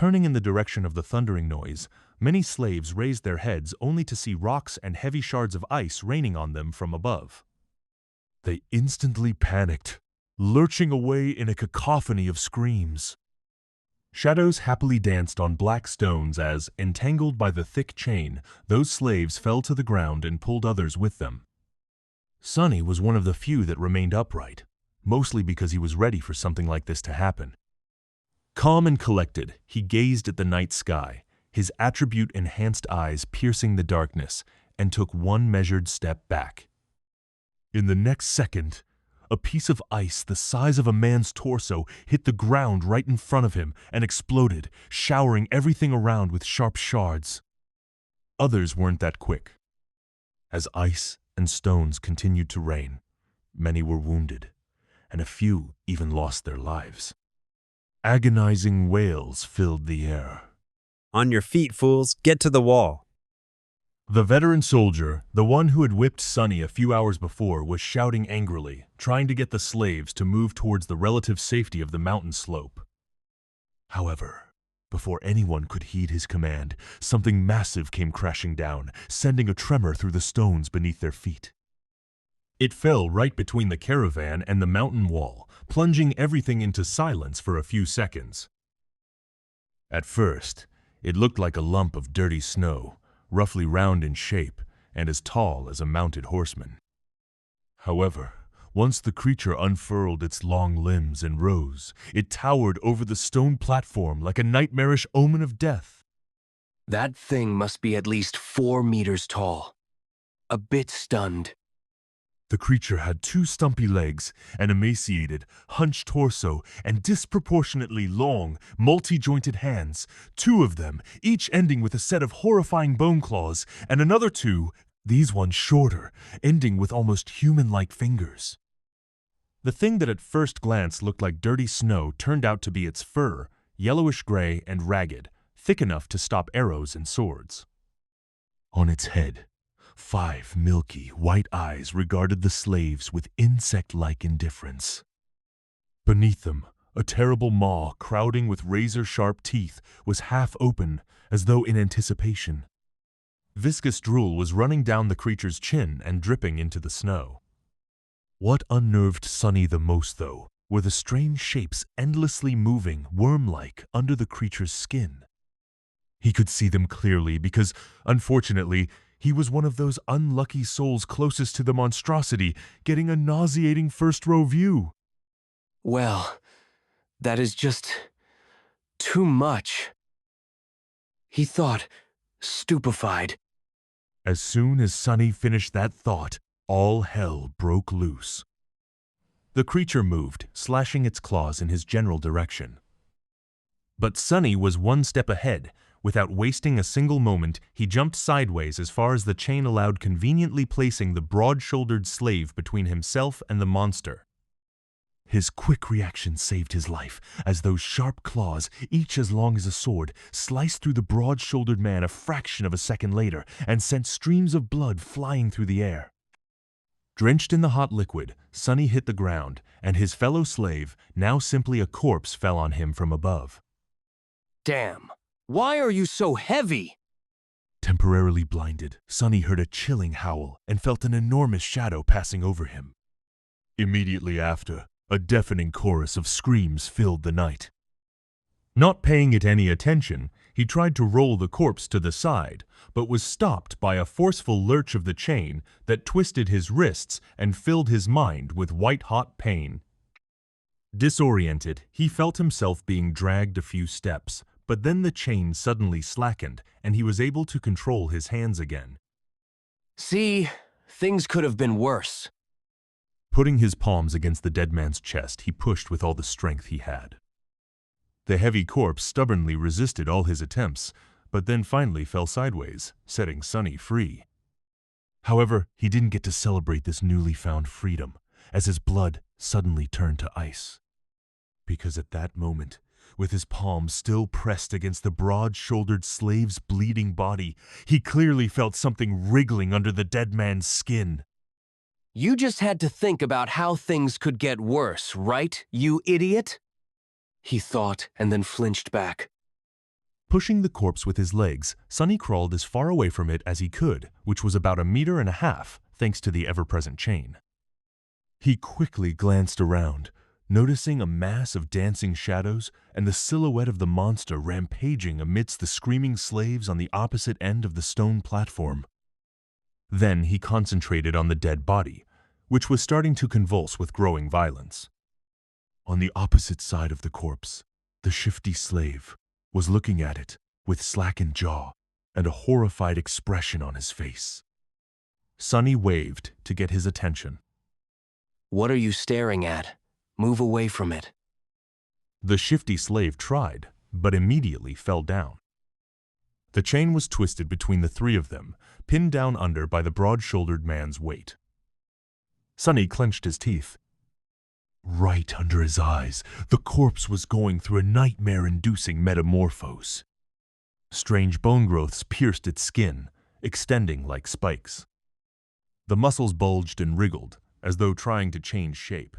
Turning in the direction of the thundering noise, many slaves raised their heads only to see rocks and heavy shards of ice raining on them from above. They instantly panicked, lurching away in a cacophony of screams. Shadows happily danced on black stones as, entangled by the thick chain, those slaves fell to the ground and pulled others with them. Sonny was one of the few that remained upright, mostly because he was ready for something like this to happen. Calm and collected, he gazed at the night sky, his attribute-enhanced eyes piercing the darkness, and took one measured step back. In the next second, a piece of ice the size of a man's torso hit the ground right in front of him and exploded, showering everything around with sharp shards. Others weren't that quick. As ice and stones continued to rain, many were wounded, and a few even lost their lives. Agonizing wails filled the air. On your feet, fools, get to the wall. The veteran soldier, the one who had whipped Sonny a few hours before, was shouting angrily, trying to get the slaves to move towards the relative safety of the mountain slope. However, before anyone could heed his command, something massive came crashing down, sending a tremor through the stones beneath their feet. It fell right between the caravan and the mountain wall, plunging everything into silence for a few seconds. At first, it looked like a lump of dirty snow, roughly round in shape and as tall as a mounted horseman. However, once the creature unfurled its long limbs and rose, it towered over the stone platform like a nightmarish omen of death. That thing must be at least 4 meters tall. A bit stunned. The creature had 2 stumpy legs, an emaciated, hunched torso, and disproportionately long, multi-jointed hands, 2 of them, each ending with a set of horrifying bone claws, and another 2, these ones shorter, ending with almost human-like fingers. The thing that at first glance looked like dirty snow turned out to be its fur, yellowish-gray and ragged, thick enough to stop arrows and swords. On its head, 5 milky, white eyes regarded the slaves with insect-like indifference. Beneath them, a terrible maw crowding with razor-sharp teeth was half open, as though in anticipation. Viscous drool was running down the creature's chin and dripping into the snow. What unnerved Sonny the most, though, were the strange shapes endlessly moving, worm-like, under the creature's skin. He could see them clearly because, unfortunately, he was one of those unlucky souls closest to the monstrosity, getting a nauseating first-row view. Well, that is just too much, he thought, stupefied. As soon as Sonny finished that thought, all hell broke loose. The creature moved, slashing its claws in his general direction. But Sonny was one step ahead. Without wasting a single moment, he jumped sideways as far as the chain allowed, conveniently placing the broad-shouldered slave between himself and the monster. His quick reaction saved his life, as those sharp claws, each as long as a sword, sliced through the broad-shouldered man a fraction of a second later and sent streams of blood flying through the air. Drenched in the hot liquid, Sonny hit the ground, and his fellow slave, now simply a corpse, fell on him from above. Damn, why are you so heavy? Temporarily blinded, Sonny heard a chilling howl and felt an enormous shadow passing over him. Immediately after, a deafening chorus of screams filled the night. Not paying it any attention, he tried to roll the corpse to the side, but was stopped by a forceful lurch of the chain that twisted his wrists and filled his mind with white-hot pain. Disoriented, he felt himself being dragged a few steps, but then the chain suddenly slackened, and he was able to control his hands again. See, things could have been worse. Putting his palms against the dead man's chest, he pushed with all the strength he had. The heavy corpse stubbornly resisted all his attempts, but then finally fell sideways, setting Sonny free. However, he didn't get to celebrate this newly found freedom, as his blood suddenly turned to ice. Because at that moment, with his palms still pressed against the broad-shouldered slave's bleeding body, he clearly felt something wriggling under the dead man's skin. You just had to think about how things could get worse, right, you idiot? He thought and then flinched back. Pushing the corpse with his legs, Sonny crawled as far away from it as he could, which was about 1.5 meters, thanks to the ever-present chain. He quickly glanced around, noticing a mass of dancing shadows and the silhouette of the monster rampaging amidst the screaming slaves on the opposite end of the stone platform. Then he concentrated on the dead body, which was starting to convulse with growing violence. On the opposite side of the corpse, the shifty slave was looking at it with slackened jaw and a horrified expression on his face. Sonny waved to get his attention. What are you staring at? Move away from it. The shifty slave tried, but immediately fell down. The chain was twisted between the three of them, pinned down under by the broad-shouldered man's weight. Sonny clenched his teeth. Right under his eyes, the corpse was going through a nightmare-inducing metamorphose. Strange bone growths pierced its skin, extending like spikes. The muscles bulged and wriggled, as though trying to change shape.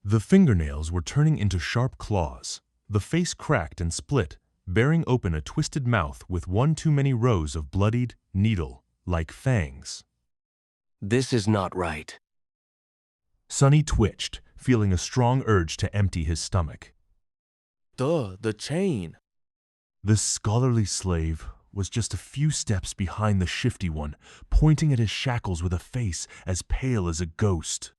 The fingernails were turning into sharp claws, the face cracked and split, bearing open a twisted mouth with one too many rows of bloodied, needle-like fangs. This is not right. Sonny twitched, feeling a strong urge to empty his stomach. The chain. The scholarly slave was just a few steps behind the shifty one, pointing at his shackles with a face as pale as a ghost.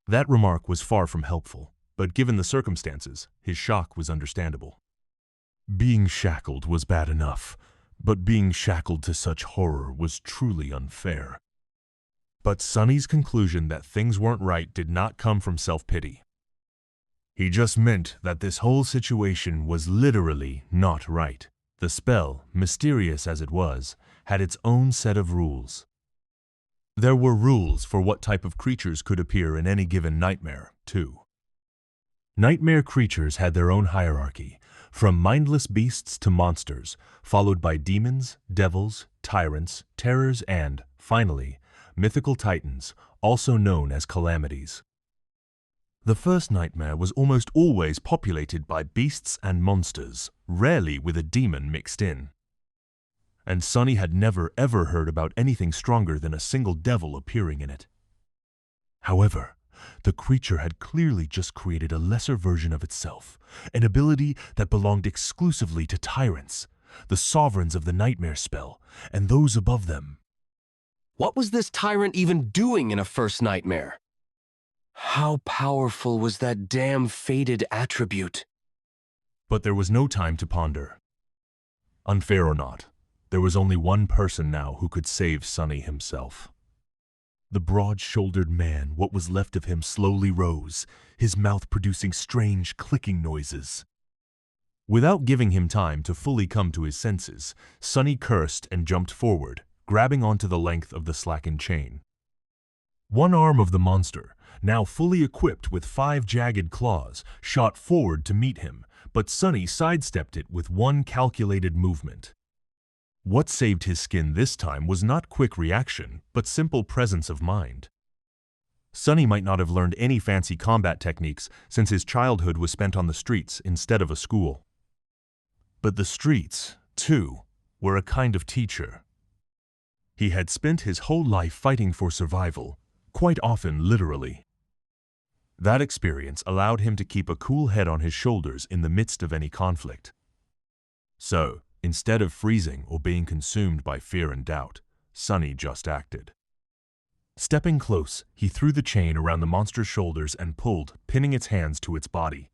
That remark was far from helpful, but given the circumstances, his shock was understandable. Being shackled was bad enough, but being shackled to such horror was truly unfair. But Sonny's conclusion that things weren't right did not come from self-pity. He just meant that this whole situation was literally not right. The spell, mysterious as it was, had its own set of rules. There were rules for what type of creatures could appear in any given nightmare, too. Nightmare creatures had their own hierarchy, from mindless beasts to monsters, followed by demons, devils, tyrants, terrors, and, finally, mythical titans, also known as calamities. The first nightmare was almost always populated by beasts and monsters, rarely with a demon mixed in. And Sonny had never ever heard about anything stronger than a single devil appearing in it. However, the creature had clearly just created a lesser version of itself, an ability that belonged exclusively to tyrants, the sovereigns of the nightmare spell, and those above them. What was this tyrant even doing in a first nightmare? How powerful was that damn fated attribute? But there was no time to ponder. Unfair or not, there was only one person now who could save Sonny himself. The broad-shouldered man, what was left of him, slowly rose, his mouth producing strange clicking noises. Without giving him time to fully come to his senses, Sonny cursed and jumped forward, grabbing onto the length of the slackened chain. One arm of the monster, now fully equipped with 5 jagged claws, shot forward to meet him, but Sonny sidestepped it with one calculated movement. What saved his skin this time was not quick reaction, but simple presence of mind. Sonny might not have learned any fancy combat techniques since his childhood was spent on the streets instead of a school. But the streets, too, were a kind of teacher. He had spent his whole life fighting for survival, quite often literally. That experience allowed him to keep a cool head on his shoulders in the midst of any conflict. So, instead of freezing or being consumed by fear and doubt, Sonny just acted. Stepping close, he threw the chain around the monster's shoulders and pulled, pinning its hands to its body.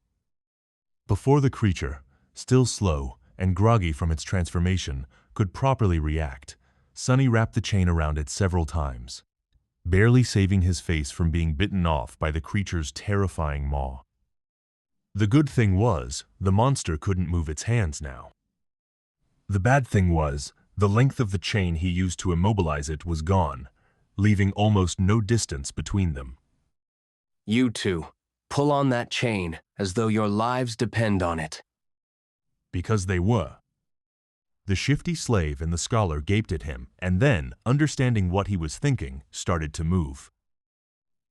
Before the creature, still slow and groggy from its transformation, could properly react, Sonny wrapped the chain around it several times, barely saving his face from being bitten off by the creature's terrifying maw. The good thing was, the monster couldn't move its hands now. The bad thing was, the length of the chain he used to immobilize it was gone, leaving almost no distance between them. You two, pull on that chain as though your lives depend on it. Because they were. The shifty slave and the scholar gaped at him, and then, understanding what he was thinking, started to move.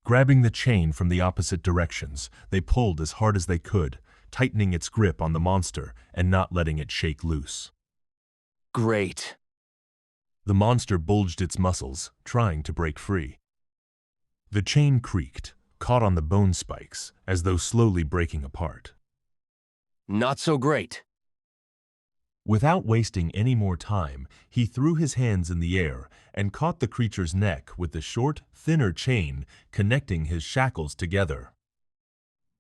Grabbing the chain from the opposite directions, they pulled as hard as they could, tightening its grip on the monster and not letting it shake loose. Great. The monster bulged its muscles, trying to break free. The chain creaked, caught on the bone spikes, as though slowly breaking apart. Not so great. Without wasting any more time, he threw his hands in the air and caught the creature's neck with the short, thinner chain connecting his shackles together.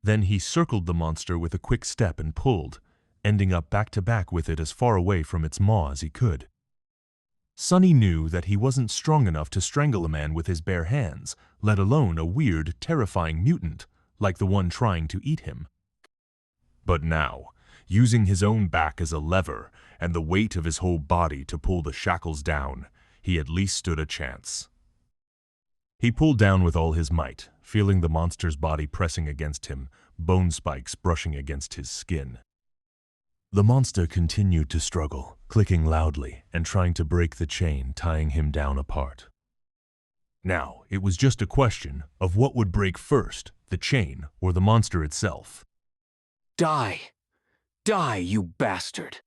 Then he circled the monster with a quick step and pulled, ending up back to back with it as far away from its maw as he could. Sonny knew that he wasn't strong enough to strangle a man with his bare hands, let alone a weird, terrifying mutant like the one trying to eat him. But now, using his own back as a lever and the weight of his whole body to pull the shackles down, he at least stood a chance. He pulled down with all his might, feeling the monster's body pressing against him, bone spikes brushing against his skin. The monster continued to struggle, clicking loudly and trying to break the chain tying him down apart. Now, it was just a question of what would break first, the chain or the monster itself. Die! Die, you bastard!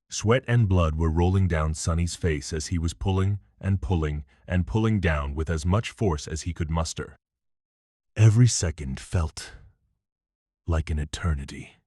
Sweat and blood were rolling down Sonny's face as he was pulling and pulling and pulling down with as much force as he could muster. Every second felt like an eternity.